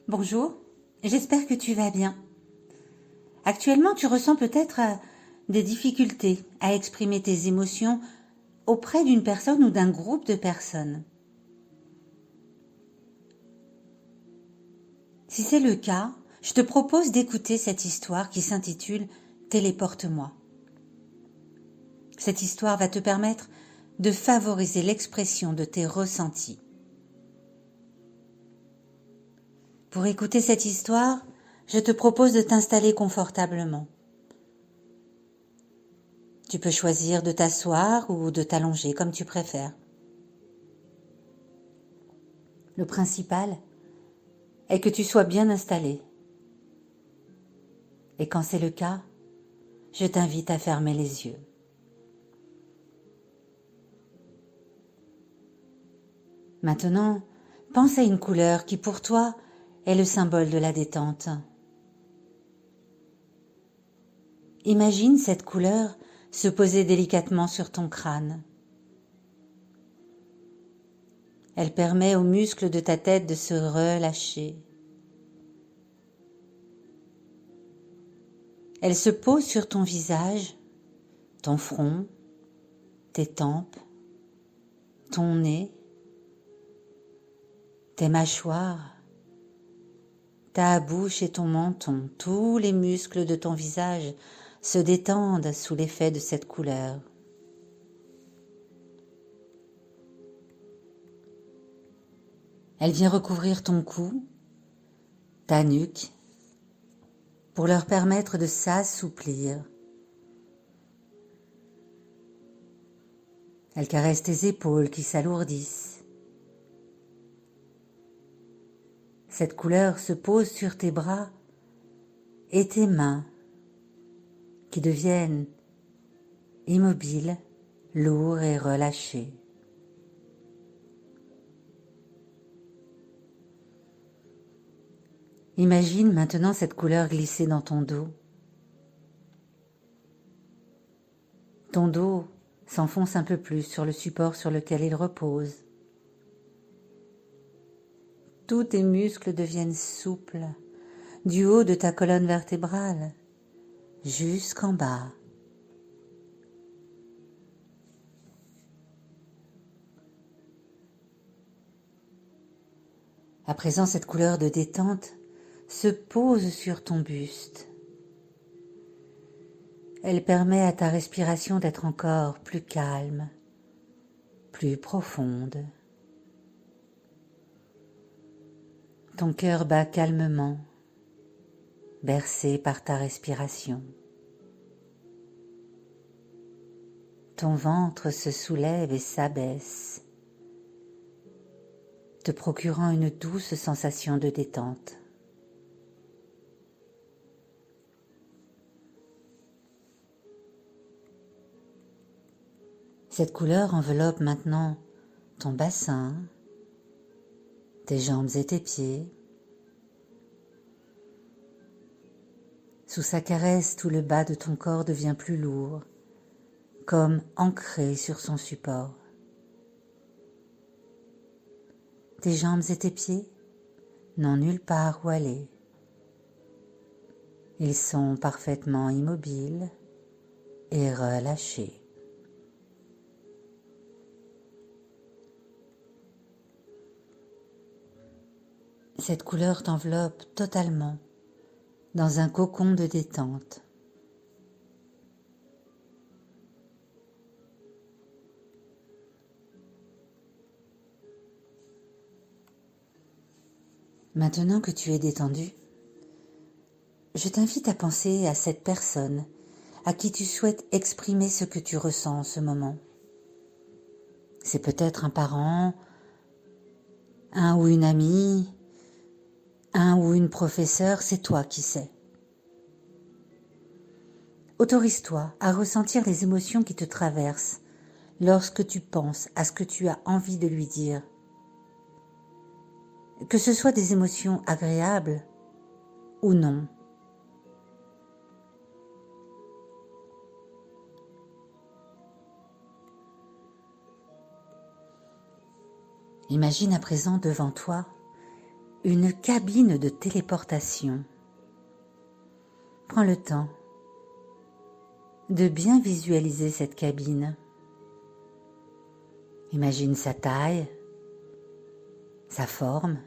Bonjour, j'espère que tu vas bien. Actuellement, tu ressens peut-être des difficultés à exprimer tes émotions auprès d'une personne ou d'un groupe de personnes. Si c'est le cas, je te propose d'écouter cette histoire qui s'intitule « Téléporte-moi ». Cette histoire va te permettre de favoriser l'expression de tes ressentis. Pour écouter cette histoire, je te propose de t'installer confortablement. Tu peux choisir de t'asseoir ou de t'allonger comme tu préfères. Le principal est que tu sois bien installé. Et quand c'est le cas, je t'invite à fermer les yeux. Maintenant, pense à une couleur qui pour toi est le symbole de la détente. Imagine cette couleur se poser délicatement sur ton crâne. Elle permet aux muscles de ta tête de se relâcher. Elle se pose sur ton visage, ton front, tes tempes, ton nez, tes mâchoires, ta bouche et ton menton. Tous les muscles de ton visage se détendent sous l'effet de cette couleur. Elle vient recouvrir ton cou, ta nuque, pour leur permettre de s'assouplir. Elle caresse tes épaules qui s'alourdissent. Cette couleur se pose sur tes bras et tes mains qui deviennent immobiles, lourds et relâchés. Imagine maintenant cette couleur glisser dans ton dos. Ton dos s'enfonce un peu plus sur le support sur lequel il repose. Tous tes muscles deviennent souples, du haut de ta colonne vertébrale jusqu'en bas. À présent, cette couleur de détente se pose sur ton buste. Elle permet à ta respiration d'être encore plus calme, plus profonde. Ton cœur bat calmement, bercé par ta respiration. Ton ventre se soulève et s'abaisse, te procurant une douce sensation de détente. Cette couleur enveloppe maintenant ton bassin, tes jambes et tes pieds. Sous sa caresse, tout le bas de ton corps devient plus lourd, comme ancré sur son support. Tes jambes et tes pieds n'ont nulle part où aller. Ils sont parfaitement immobiles et relâchés. Cette couleur t'enveloppe totalement dans un cocon de détente. Maintenant que tu es détendu, je t'invite à penser à cette personne à qui tu souhaites exprimer ce que tu ressens en ce moment. C'est peut-être un parent, un ou une amie, un ou une professeure, c'est toi qui sais. Autorise-toi à ressentir les émotions qui te traversent lorsque tu penses à ce que tu as envie de lui dire. Que ce soit des émotions agréables ou non. Imagine à présent devant toi une cabine de téléportation. Prends le temps de bien visualiser cette cabine. Imagine sa taille, sa forme,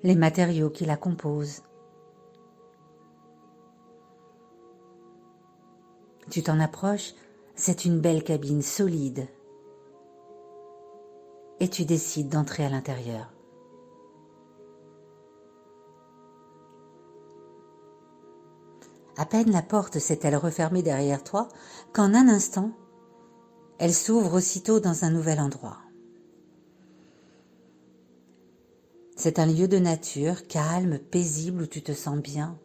les matériaux qui la composent. Tu t'en approches, c'est une belle cabine solide et tu décides d'entrer à l'intérieur. À peine la porte s'est-elle refermée derrière toi qu'en un instant, elle s'ouvre aussitôt dans un nouvel endroit. C'est un lieu de nature, calme, paisible, où tu te sens bien.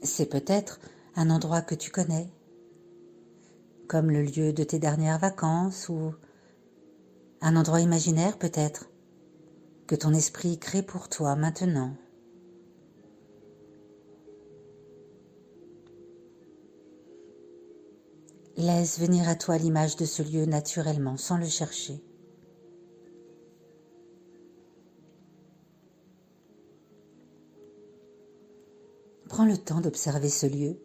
C'est peut-être un endroit que tu connais, comme le lieu de tes dernières vacances ou un endroit imaginaire peut-être, que ton esprit crée pour toi maintenant. Laisse venir à toi l'image de ce lieu naturellement, sans le chercher. Prends le temps d'observer ce lieu.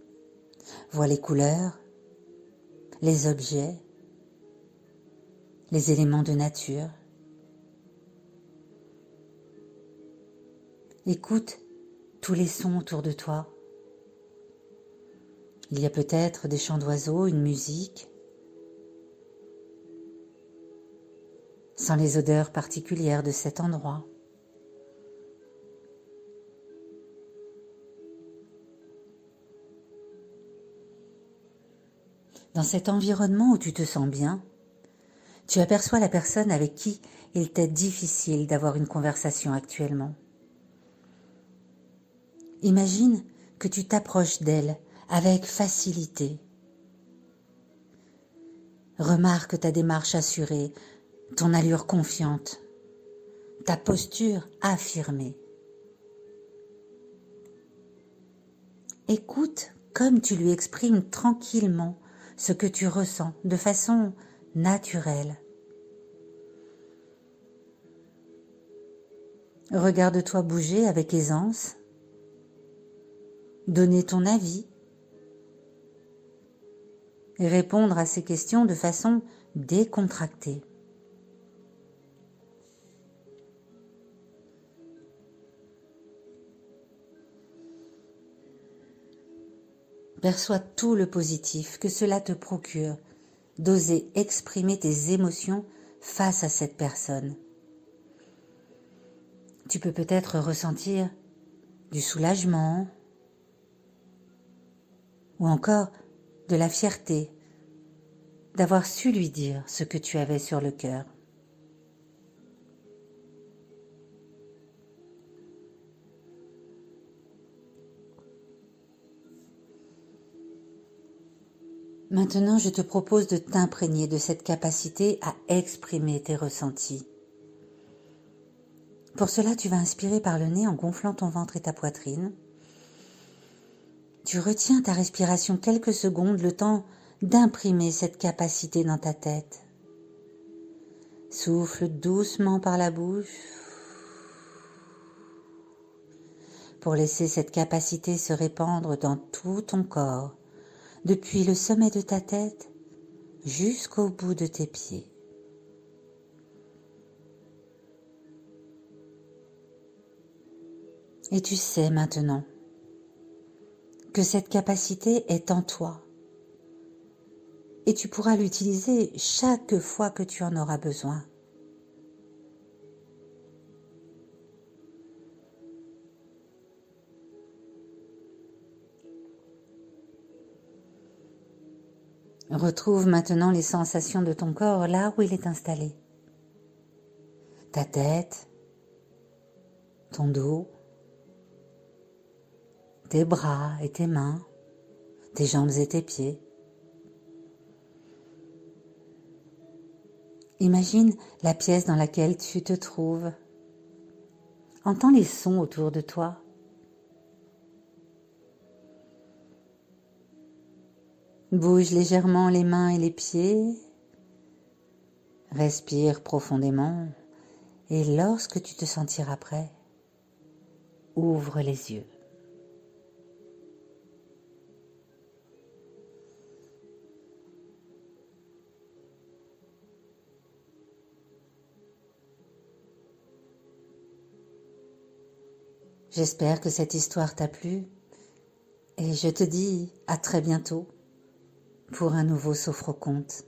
Vois les couleurs, les objets, les éléments de nature. Écoute tous les sons autour de toi. Il y a peut-être des chants d'oiseaux, une musique, sans les odeurs particulières de cet endroit. Dans cet environnement où tu te sens bien, tu aperçois la personne avec qui il t'est difficile d'avoir une conversation actuellement. Imagine que tu t'approches d'elle avec facilité. Remarque ta démarche assurée, ton allure confiante, ta posture affirmée. Écoute comme tu lui exprimes tranquillement ce que tu ressens de façon naturelle. Regarde-toi bouger avec aisance, donner ton avis et répondre à ces questions de façon décontractée. Perçois tout le positif que cela te procure d'oser exprimer tes émotions face à cette personne. Tu peux peut-être ressentir du soulagement ou encore de la fierté d'avoir su lui dire ce que tu avais sur le cœur. Maintenant, je te propose de t'imprégner de cette capacité à exprimer tes ressentis. Pour cela, tu vas inspirer par le nez en gonflant ton ventre et ta poitrine. Tu retiens ta respiration quelques secondes, le temps d'imprimer cette capacité dans ta tête. Souffle doucement par la bouche pour laisser cette capacité se répandre dans tout ton corps, depuis le sommet de ta tête jusqu'au bout de tes pieds. Et tu sais maintenant que cette capacité est en toi et tu pourras l'utiliser chaque fois que tu en auras besoin. Retrouve maintenant les sensations de ton corps là où il est installé. Ta tête, ton dos, tes bras et tes mains, tes jambes et tes pieds. Imagine la pièce dans laquelle tu te trouves. Entends les sons autour de toi. Bouge légèrement les mains et les pieds. Respire profondément Et lorsque tu te sentiras prêt, ouvre les yeux. J'espère que cette histoire t'a plu et je te dis à très bientôt pour un nouveau Sophroconte.